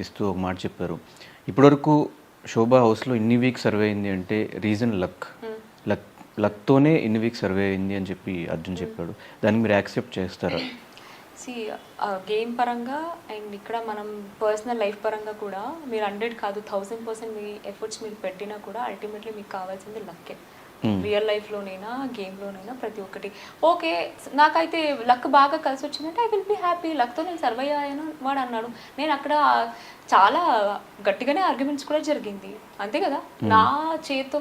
ఇస్తూ ఒక మాట చెప్పారు. ఇప్పటివరకు శోభా హౌస్లో ఇన్ని వీక్స్ సర్వే అయింది అంటే రీజన్ లక్. లక్ లక్తోనే ఇన్ని వీక్స్ సర్వే అయింది అని చెప్పి అర్జున్ చెప్పాడు. దాన్ని మీరు యాక్సెప్ట్ చేస్తారా? సి గేమ్ పరంగా అండ్ ఇక్కడ మనం పర్సనల్ లైఫ్ పరంగా కూడా మీరు 100 కాదు 1000% మీ ఎఫర్ట్స్ మీరు పెట్టినా కూడా అల్టిమేట్లీ మీకు కావాల్సింది లక్కే. రియల్ లైఫ్లోనైనా గేమ్లోనైనా ప్రతి ఒక్కటి ఓకే. నాకైతే లక్ బాగా కలిసి వచ్చిందంటే ఐ విల్ బీ హ్యాపీ. లక్తో నేను సర్వైవ్ అయ్యాను వాడు అన్నాడు. నేను అక్కడ చాలా గట్టిగానే ఆర్గ్యుమెంట్స్ కూడా జరిగింది అంతే కదా. నా చేతితో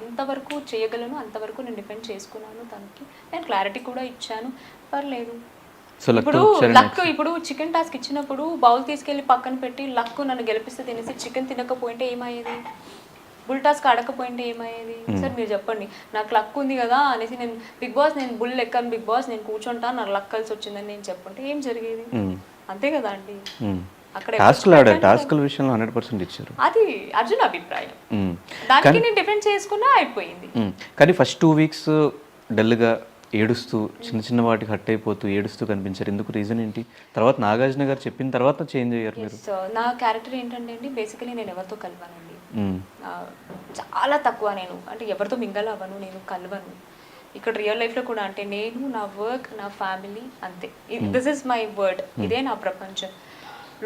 ఎంతవరకు చేయగలను అంతవరకు నేను డిపెండ్ చేసుకున్నాను. తనకి నేను క్లారిటీ కూడా ఇచ్చాను. పర్లేదు. ఇప్పుడు లక్ ఇప్పుడు చికెన్ టాస్క్ ఇచ్చినప్పుడు బౌల్ తీసుకెళ్ళి పక్కన పెట్టి లక్ నన్ను గెలిపిస్తే తినేసి చికెన్ తినకపోయింటే ఏమయ్యేది? బుల్ టాస్క్ ఆడకపోయింటే ఏమయ్యేది? సార్ మీరు చెప్పండి. నాకు లక్ ఉంది కదా అనేసి నేను బిగ్ బాస్ నేను బుల్ ఎక్కాను, బిగ్ బాస్ నేను కూర్చుంటాను, నాకు లక్ కలిసి వచ్చిందని నేను చెప్పుంటే ఏం జరిగేది? అంతే కదా అండి. అక్కడ టాస్క్ విషయంలో 100% ఇచ్చారు. అది అర్జున్ అభిప్రాయం. దానికి నేను డిఫెండ్ చేసుకున్నా అయిపోయింది. కానీ ఫస్ట్ 2 వీక్స్ డల్గా ఏడుస్తూ చిన్న చిన్న వాటికి హట్ అయిపోతూ ఏడుస్తూ కనిపించారు. ఎందుకు? రీజన్ ఏంటి? తర్వాత నాగార్జున గారు చెప్పిన తర్వాత చేంజ్ అయ్యారు మీరు. నా క్యారెక్టర్ ఏంటంటే అండి, బేసికలీ నేను ఎవరితో కలవనండి. చాలా తక్కువ. నేను అంటే ఎవరితో మింగల్ అవ్వను, నేను కలవను. ఇక్కడ రియల్ లైఫ్లో కూడా అంటే నేను నా వర్క్ నా ఫ్యామిలీ అంతే. This is my word. ఇదే నా ప్రపంచం.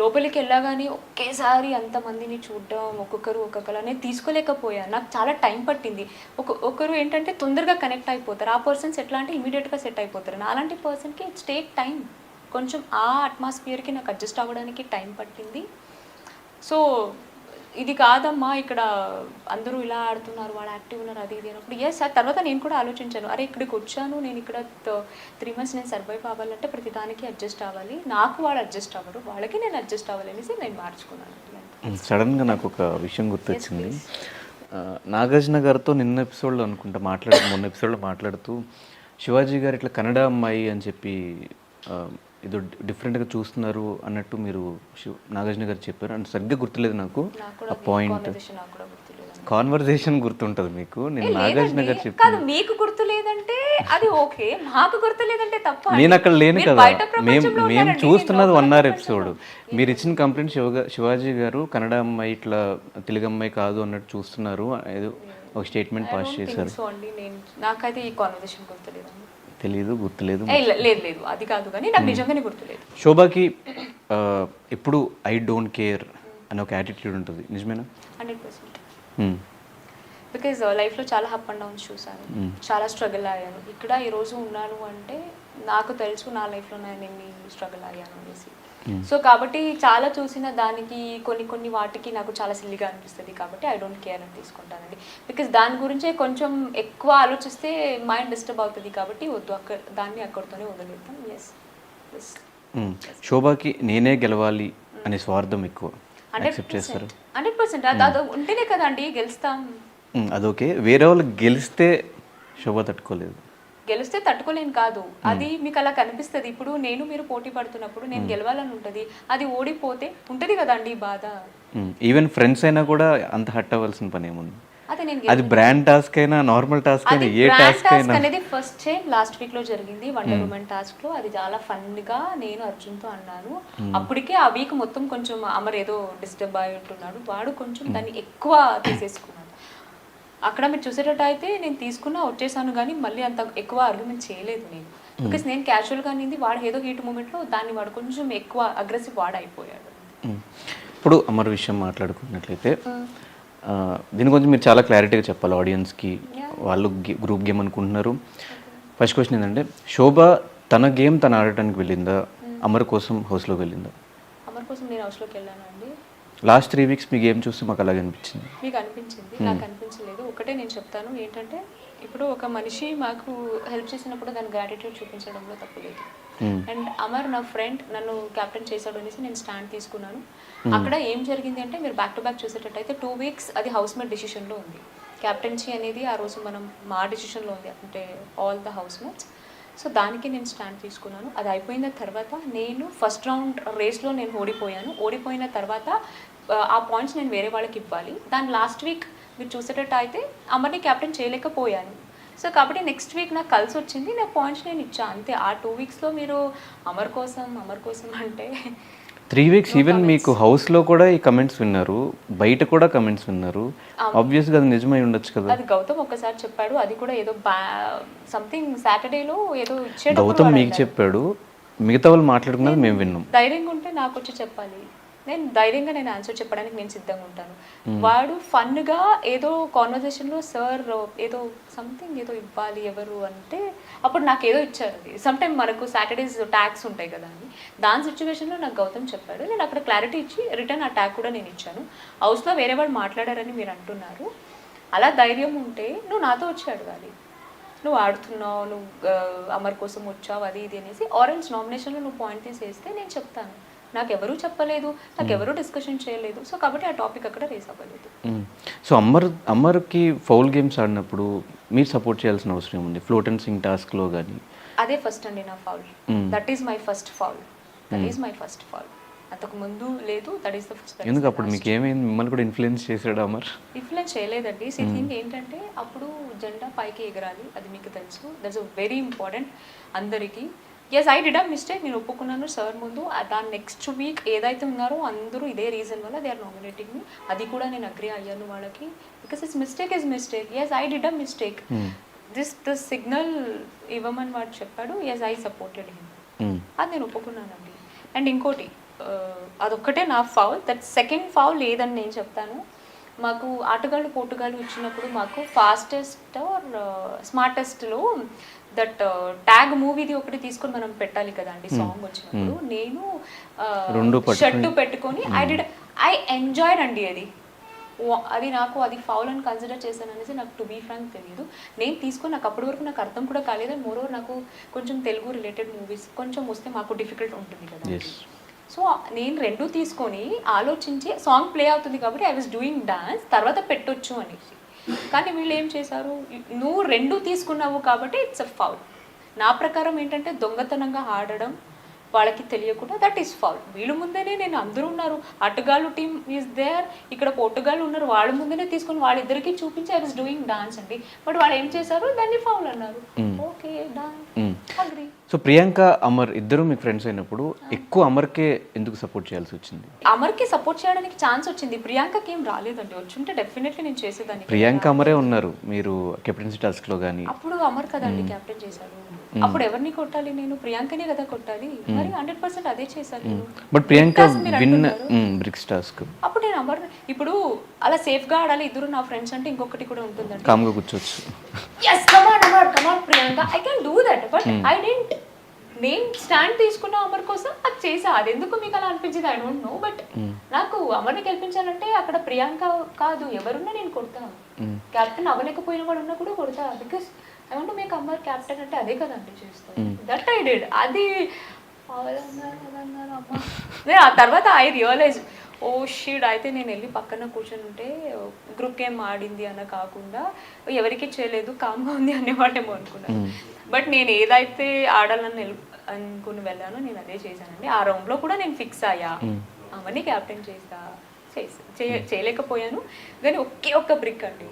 లోపలికి వెళ్ళగానే ఒకేసారి అంతమందిని చూడడం ఒక్కొక్కరు అనేది తీసుకోలేకపోయాను. నాకు చాలా టైం పట్టింది. ఒకరు ఏంటంటే తొందరగా కనెక్ట్ అయిపోతారు. ఆ పర్సన్స్ ఎట్లా అంటే ఇమీడియట్గా సెట్ అయిపోతారు. అలాంటి పర్సన్కి ఇట్స్ టేక్ టైం. కొంచెం ఆ అట్మాస్ఫియర్కి నాకు అడ్జస్ట్ అవ్వడానికి టైం పట్టింది. సో ఇది కాదమ్మా ఇక్కడ అందరూ ఇలా ఆడుతున్నారు, వాడు యాక్టివ్ ఉన్నారు, అది ఇది అన్నప్పుడు ఎస్. ఆ తర్వాత నేను కూడా ఆలోచించాను, అరే ఇక్కడికి వచ్చాను, నేను ఇక్కడ 3 months నేను సర్వైవ్ అవ్వాలంటే ప్రతిదానికి అడ్జస్ట్ అవ్వాలి. నాకు వాడు అడ్జస్ట్ అవ్వరు, వాళ్ళకి నేను అడ్జస్ట్ అవ్వాలి అనేసి నేను మార్చుకున్నాను. సడన్గా నాకు ఒక విషయం గుర్తొచ్చింది. నాగార్జున గారితో మొన్న ఎపిసోడ్లో మాట్లాడుతూ శివాజీ గారు ఇట్లా కన్నడ అమ్మాయి అని చెప్పి ఏదో డిఫరెంట్గా చూస్తున్నారు అన్నట్టు మీరు నాగార్జున గారు చెప్పారు. అండ్ సరిగ్గా గుర్తులేదు నాకు ఆ పాయింట్. కాన్వర్జేషన్ గుర్తుంటుంది మీకు. నేను నాగార్జున గారు చెప్పాను. మీకు గుర్తులేదంటే అది ఓకే, మాకు గుర్తులేదంటే తప్ప. నేను అక్కడ లేను కదా. మేము చూస్తున్నది 1 hour ఎపిసోడ్. మీరు ఇచ్చిన కంప్లైంట్ శివాజీ గారు కన్నడ అమ్మాయి ఇట్లా తెలుగు అమ్మాయి కాదు అన్నట్టు చూస్తున్నారు ఏదో ఒక స్టేట్మెంట్ పాస్ చేశారు. నాకైతే ఈ కాన్వర్జేషన్ గుర్తులేదు. గుర్తులేదు. లేదు అది కాదు, కానీ నాకు నిజంగానే గుర్తులేదు. శోభాకి ఎప్పుడు ఐ డోంట్ కేర్ అనే ఒక యాటిట్యూడ్ ఉంటుంది, నిజమేనా? 100%. బికాజ్ లైఫ్లో చాలా అప్ అండ్ డౌన్స్ చూసాను, చాలా స్ట్రగుల్ అయ్యాను. ఇక్కడ ఈరోజు ఉన్నాను అంటే నాకు తెలుసు నా లైఫ్లో నేను ఎన్ని స్ట్రగుల్ అయ్యాను అనేసి. సో కాబట్టి చాలా చూసిన దానికి కొన్ని వాటికి నాకు చాలా సిల్లిగా అనిపిస్తుంది. కాబట్టి ఐ డోంట్ కేర్ అని తీసుకుంటానండి. బికాస్ దాని గురించే కొంచెం ఎక్కువ ఆలోచిస్తే మైండ్ డిస్టర్బ్ అవుతుంది. కాబట్టి వద్దు, దాన్ని అక్కడితోనే వదిలేద్దాం. ఎస్. శోభాకి నేనే గెలవాలి అనే స్వార్థం ఎక్కువ. 100%. అది ఉంటేనే కదండి గెలుస్తాం. అదొకే. వేరే వాళ్ళు గెలిస్తే శోభ తట్టుకోలేదు. గెలిస్తే తట్టుకోలేను కాదు, అది మీకు అలా కనిపిస్తుంది. ఇప్పుడు నేను మీరు పోటీ పడుతున్నప్పుడు నేను గెలవాలని ఉంటుంది, అది ఓడిపోతే ఉంటుంది కదండి బాధ. ఈవెన్ ఫ్రెండ్స్ అయినా కూడా అంత హట్ అవ్వాల్సిన పని ఏముంది? అది బ్రాండ్ టాస్క్ అయినా నార్మల్ టాస్క్ అయినా ఏ టాస్క్ అయినా అనేది ఫస్ట్ టైం లాస్ట్ వీక్ లో జరిగింది వండర్ ఉమెన్ టాస్క్ లో. అది చాలా ఫన్ గా నేను అర్జున్ తో అన్నాను. అప్పటికే ఆ వీక్ మొత్తం కొంచెం అమర్ ఏదో డిస్టర్బ్ అయి ఉంటున్నాడు, వాడు కొంచెం దాన్ని ఎక్కువ తీసేసుకున్నాడు. అక్కడ మీరు చూసేటట్టు అయితే నేను తీసుకున్నా వచ్చేసాను, కానీ మళ్ళీ అంత ఎక్కువ ఆర్గ్యుమెంట్ చేయలేదు నేను. బికాస్ నేను క్యాజువల్గా అనేది వాడు ఏదో హీట్ మూమెంట్లో దాన్ని వాడు కొంచెం ఎక్కువ అగ్రెసివ్ వాడు అయిపోయాడు. ఇప్పుడు అమర్ విషయం మాట్లాడుకున్నట్లయితే దీని గురించి మీరు చాలా క్లారిటీగా చెప్పాలి ఆడియన్స్కి. వాళ్ళు గ్రూప్ గేమ్ అనుకుంటున్నారు. ఫస్ట్ క్వశ్చన్ ఏంటంటే, శోభ తన గేమ్ తను ఆడటానికి వెళ్ళిందా, అమర్ కోసం హౌస్లోకి వెళ్ళిందా? అమర్ కోసం నేను హౌస్లోకి వెళ్ళాను అండి. లాస్ట్ 3 weeks మీ గేమ్ చూస్తే మాకు అలాగే అనిపించింది. మీకు అనిపించింది, నాకు అనిపించలేదు. ఒకటే నేను చెప్తాను ఏంటంటే, ఇప్పుడు ఒక మనిషి మాకు హెల్ప్ చేసినప్పుడు దాని గ్రాటిట్యూడ్ చూపించడంలో తప్పులేదు. అండ్ అమర్ నా ఫ్రెండ్, నన్ను క్యాప్టెన్ చేశాడు అనేసి నేను స్టాండ్ తీసుకున్నాను. అక్కడ ఏం జరిగింది అంటే, మీరు బ్యాక్ టు బ్యాక్ చూసేటట్టయితే 2 weeks అది హౌస్ మేట్ డిసిషన్లో ఉంది. క్యాప్టెన్సీ అనేది ఆ రోజు మా డిసిషన్లో ఉంది, అంటే all the house mates. So దానికి నేను స్టాండ్ తీసుకున్నాను. అది అయిపోయిన తర్వాత నేను ఫస్ట్ రౌండ్ రేస్లో నేను ఓడిపోయిన తర్వాత ఆ పాయింట్స్ నేను వేరే వాళ్ళకి ఇవ్వాలి. దాని లాస్ట్ వీక్ మీరు చూసేటట్టు అయితే అమర్ని క్యాప్టెన్ చేయలేకపోయాను. సో కాబట్టి నెక్స్ట్ వీక్ నాకు కలిసి వచ్చింది, నా పాయింట్స్ నేను ఇచ్చాను అంతే. ఆ 2 weeksలో మీరు అమర్ కోసం అంటే 3 వీక్స్ ఈవెన్ మీకు హౌస్లో కూడా ఈ కమెంట్స్ విన్నారు, బయట కూడా కమెంట్స్ విన్నారు. ఆబ్వియస్గా అది నిజమై ఉండొచ్చు కదా. అది గౌతమ్ ఒకసారి చెప్పాడు, అది కూడా ఏదో సంథింగ్ సాటర్డేలో ఏదో ఇచ్చేటప్పుడు గౌతమ్ మీకు చెప్పాడు, మిగతా వాళ్ళు మాట్లాడుకున్నది మేము విన్నాం. ధైర్యంగా ఉంటే నాకు వచ్చి చెప్పాలి, నేను ధైర్యంగా నేను ఆన్సర్ చెప్పడానికి నేను సిద్ధంగా ఉంటాను. వాడు ఫన్గా ఏదో కాన్వర్జేషన్లో సార్ ఏదో సంథింగ్ ఏదో ఇవ్వాలి ఎవరు అంటే అప్పుడు నాకు ఏదో ఇచ్చారు. అది సమ్ టైమ్ మనకు సాటర్డేస్ ట్యాగ్స్ ఉంటాయి కదా అని, దాని సిచ్యువేషన్లో నాకు గౌతమ్ చెప్పాడు. నేను అక్కడ క్లారిటీ ఇచ్చి రిటర్న్ ఆ ట్యాగ్ కూడా నేను ఇచ్చాను. హౌస్లో వేరే వాళ్ళు మాట్లాడారని మీరు అంటున్నారు, అలా ధైర్యం ఉంటే నువ్వు నాతో వచ్చి అడగాలి. నువ్వు ఆడుతున్నావు, నువ్వు అమర్ కోసం వచ్చావు అది ఇది అనేసి ఆరెంజ్ నామినేషన్లో నువ్వు పాయింట్ తీసేస్తే నేను చెప్తాను. నాకు ఎవరూ చెప్పలేదు, నాకు ఎవరూ డిస్కషన్ చేయలేదు, సో కాబట్టి ఆ టాపిక్ అక్కడ రేస్ అవ్వలేదు. సో అమర్కి ఫౌల్ గేమ్స్ ఆడినప్పుడు మీరు సపోర్ట్ చేయాల్సిన అవసరం ఉంది, ఫ్లోట్ అండ్ సింగ్ టాస్క్లో కానీ. అదే ఫస్ట్ అండి నా foul, that is my first foul, that is my first foul. అంతకు ముందు లేదు, దట్ ఈస్ ద ఫస్ట్. ఎందుకు అప్పుడు మీకు ఏమైంది, మిమ్మల్ని కూడా ఇన్ఫ్లుయెన్స్ చేశాడు అమర్? ఇన్ఫ్లుయెన్స్ చేయలేదండి. థింగ్ ఏంటంటే అప్పుడు జెండా పైకి ఎగరాలి, అది మీకు తెలుసు, దట్స్ వెరీ ఇంపార్టెంట్ అందరికీ. Yes I did a mistake, నేను ఒప్పుకున్నాను సార్ ముందు. దాని నెక్స్ట్ వీక్ ఏదైతే ఉన్నారో అందరూ ఇదే రీజన్ వల్ల దే ఆర్ నామినేటింగ్ మీ, అది కూడా నేను అగ్రీ అయ్యాను వాళ్ళకి, because it's mistake is mistake. Yes I did a mistake, the signal ఇవ్వమని వాడు చెప్పాడు, ఎస్ ఐ సపోర్టెడ్ హిమ్, అది నేను ఒప్పుకున్నానండి. అండ్ ఇంకోటి అదొక్కటే నా ఫౌల్, దట్ సెకండ్ ఫౌల్ లేదని నేను చెప్తాను. మాకు ఆటగాళ్ళు పోటుగాళ్ళు ఇచ్చినప్పుడు మాకు ఫాస్టెస్ట్ ఆర్ స్మార్టెస్ట్లో దట్ ట్యాగ్ మూవీది ఒకటి తీసుకొని మనం పెట్టాలి కదా అండి సాంగ్ వచ్చినప్పుడు. నేను షర్టు పెట్టుకొని ఐ ఎంజాయ్డ్ అండి. అది నాకు అది ఫౌల్ అని కన్సిడర్ చేశాను అనేసి నాకు టు బీ ఫ్రాంక్ తెలియదు. నేను తీసుకొని నాకు అప్పటి వరకు నాకు అర్థం కూడా కాలేదు. అండ్ మోరోవర్ నాకు కొంచెం తెలుగు రిలేటెడ్ మూవీస్ కొంచెం వస్తే మాకు డిఫికల్ట్ ఉంటుంది కదా. సో నేను రెండు తీసుకొని ఆలోచించి సాంగ్ ప్లే అవుతుంది కాబట్టి ఐ వాజ్ డూయింగ్ డాన్స్, తర్వాత పెట్టొచ్చు అనేసి. కానీ వీళ్ళు ఏం చేశారు, నువ్వు రెండు తీసుకున్నావు కాబట్టి ఇట్స్ అ ఫౌల్. నా ప్రకారం ఏంటంటే దొంగతనంగా ఆడడం వాళ్ళకి తెలియకుండా దట్ ఈస్ ఫౌల్. వీళ్ళు ముందేనే నేను అందరూ ఉన్నారు, అటుగాళ్ళు టీమ్ ఈజ్ దేర్, ఇక్కడ పోర్టుగాళ్ళు ఉన్నారు, వాళ్ళ ముందేనే తీసుకొని వాళ్ళిద్దరికి చూపించి ఐ వాజ్ డూయింగ్ డాన్స్ అండి. బట్ వాళ్ళు ఏం చేశారు, దాన్ని ఫౌల్ అన్నారు. Okay dance agree. So Priyanka Amar ఇద్దరు మీకు ఫ్రెండ్స్ అయినప్పుడు ఎక్కువ అమర్కే ఎందుకు సపోర్ట్ చేయాల్సి వచ్చింది? అమర్కి సపోర్ట్ చేయడానికి ఛాన్స్ వచ్చింది, ప్రియాంకకి ఏం రాలేదండి. వచ్చుంటే డెఫినెట్లీ నేను చేసేదాన్ని. ప్రియాంక అమరే ఉన్నారు మీరు కెప్టెన్సీ టాస్క్ లో కానీ. అప్పుడు అమర్ కదండి కెప్టెన్ చేశారు, అప్పుడు ఎవరిని కొట్టాలి, నేను ప్రియాంకనే కదా కొట్టాలి, మరి 100% అదే చేశాను. But Priyanka win bricks task అప్పుడు నేను అమర్ ఇప్పుడు అలా సేఫ్ గా ఆడాలి, ఇద్దరు నా ఫ్రెండ్స్ అంటే ఇంకొకటి కూడా ఉంటుందండి. కామ్గా కూర్చోవచ్చు. yes come on Priyanka I can do that, but I didn't. నేను స్టాండ్ తీసుకున్న అమర్ కోసం అది చేసా. అది ఎందుకు మీకు అలా అనిపించింది ఐ డోంట్ నో, బట్ నాకు అమర్ని గెలిపించాలంటే అక్కడ ప్రియాంక కాదు ఎవరున్నా నేను కొడతాను. కెప్టెన్ అవ్వలేకపోయిన వాడు ఉన్నా కూడా కొడతా, because I want to make Amar captain అంటే అదే కదండి చేస్తాను. That I did. అది నేను ఆ తర్వాత ఐ రియలైజ్ ఓ షీడ్, అయితే నేను వెళ్ళి పక్కన కూర్చొని ఉంటే గ్రూప్ గేమ్ ఆడింది అన్న కాకుండా ఎవరికి చేయలేదు కామ్గా ఉంది అనేవాడేమో అనుకున్నాను. బట్ నేను ఏదైతే ఆడాలని అనుకుని వెళ్ళానో నేను అదే చేశానండి. ఆ రౌండ్లో కూడా నేను ఫిక్స్ అయ్యా, అవన్నీ క్యాప్టెన్ చేయలేకపోయాను. కానీ ఒక్క బ్రిక్ అండి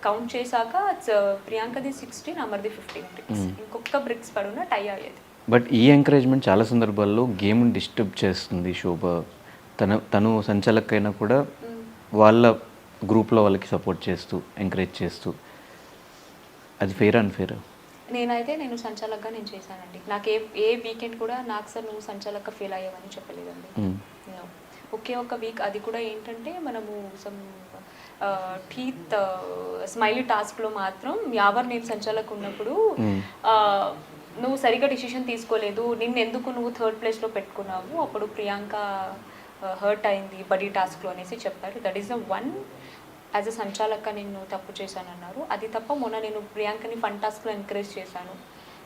కౌంట్ చేశాక ప్రియాంకది 16, అమర్ది 15 బ్రిక్స్, ఇంకొక బ్రిక్స్ పడున్న టై అయ్యేది. బట్ ఈ ఎంకరేజ్మెంట్ చాలా సందర్భాల్లో గేమ్ డిస్టర్బ్ చేస్తుంది. శోభ తను సంచాలకైనా కూడా వాళ్ళ గ్రూప్లో వాళ్ళకి సపోర్ట్ చేస్తూ ఎంకరేజ్ చేస్తూ, అది ఫెయిర్ అన్ఫెయిర్? నేను సంచాలకగా నేను చేశానండి. నాకు ఏ వీకెండ్ కూడా నాకు సార్ నువ్వు సంచాలక ఫెయిల్ అయ్యావని చెప్పలేదండి. ఒకే ఒక వీక్, అది కూడా ఏంటంటే మనము సమ్ టీత్ స్మైలీ టాస్క్లో మాత్రం యావర్ నేను సంచాలక ఉన్నప్పుడు నువ్వు సరిగ్గా డిసిషన్ తీసుకోలేదు, నిన్నెందుకు నువ్వు 3rd ప్లేస్లో పెట్టుకున్నావు, అప్పుడు ప్రియాంక హర్ట్ అయింది బడీ టాస్క్లో అనేసి చెప్పారు. That is the one as a సంచాలక నేను తప్పు చేశాను అన్నారు. అది తప్ప మొన్న నేను ప్రియాంకని ఫన్ టాస్క్లో ఎంకరేజ్ చేశాను.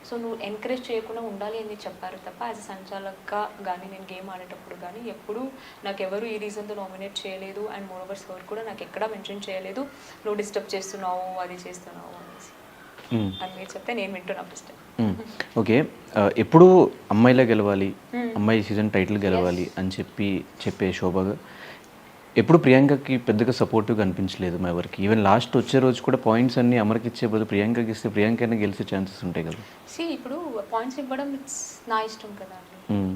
సో నువ్వు ఎంకరేజ్ చేయకుండా ఉండాలి అని చెప్పారు తప్ప యాజ్ అ సంచాలకగా కానీ నేను గేమ్ ఆడేటప్పుడు కానీ ఎప్పుడూ నాకు ఎవరు ఈ రీజన్తో నామినేట్ చేయలేదు. అండ్ మోరోవర్ సార్ కూడా నాకు ఎక్కడా మెన్షన్ చేయలేదు నువ్వు డిస్టర్బ్ చేస్తున్నావు అది చేస్తున్నావు అనేసి. అని మీరు చెప్తే నేను వింటున్నా ఫస్ట్. ఓకే, ఎప్పుడు అమ్మాయిలా గెలవాలి, అమ్మాయి సీజన్ టైటిల్ గెలవాలి అని చెప్పే శోభగా ఎప్పుడు ప్రియాంకకి పెద్దగా సపోర్టివ్గా అనిపించలేదు మా ఎవరికి. ఈవెన్ లాస్ట్ వచ్చే రోజు కూడా పాయింట్స్ అన్ని అమర్కి ఇచ్చే బదులు ప్రియాంకకి ఇస్తే ప్రియాంకైనా గెలిచే ఛాన్సెస్ ఉంటాయి కదా. ఇప్పుడు పాయింట్స్ ఇవ్వడం ఇట్స్ నా ఇష్టం కదా అండి.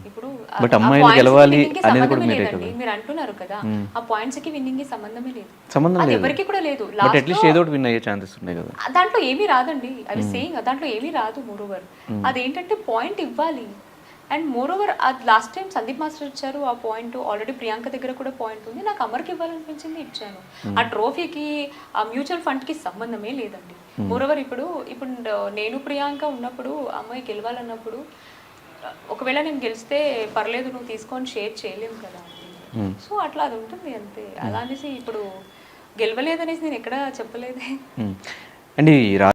ఇప్పుడు బట్ అమ్మాయిలు గెలవాలి అనేది కూడా మీరే కదా. మీరు అంటున్నారు కదా ఆ పాయింట్స్ కి విన్నింగ్ కి సంబంధమే లేదు, సంబంధం అది లేదు. ఎవరికి కూడా లేదు. బట్ అట్లీస్ట్ ఏదో ఒకటి విన్ అయ్యే ఛాన్సెస్ ఉన్నాయి కదా. దాంట్లో ఏమీ రాదండి, అవి సేయింగ్ దాంట్లో ఏమీ రాదు. మోరోవర్ అదేంటంటే పాయింట్ ఇవ్వాలి. అండ్ మోరోవర్ అది లాస్ట్ టైం సందీప్ మాస్టర్ ఇచ్చారు ఆ పాయింట్, ఆల్రెడీ ప్రియాంక దగ్గర కూడా పాయింట్ ఉంది, నాకు అమర్కి ఇవ్వాలనిపించింది ఇచ్చాను. ఆ ట్రోఫీకి ఆ మ్యూచువల్ ఫండ్కి సంబంధమే లేదండి. మోరోవర్ ఇప్పుడు నేను ప్రియాంక ఉన్నప్పుడు అమ్మాయి గెలవాలన్నప్పుడు ఒకవేళ నేను గెలిస్తే పర్లేదు నువ్వు తీసుకొని షేర్ చేయలేము కదా. సో అట్లా అది ఉంటుంది అంతే. అలా అనేసి ఇప్పుడు గెలవలేదనేసి నేను ఎక్కడా చెప్పలేదే. అండ్ ఈ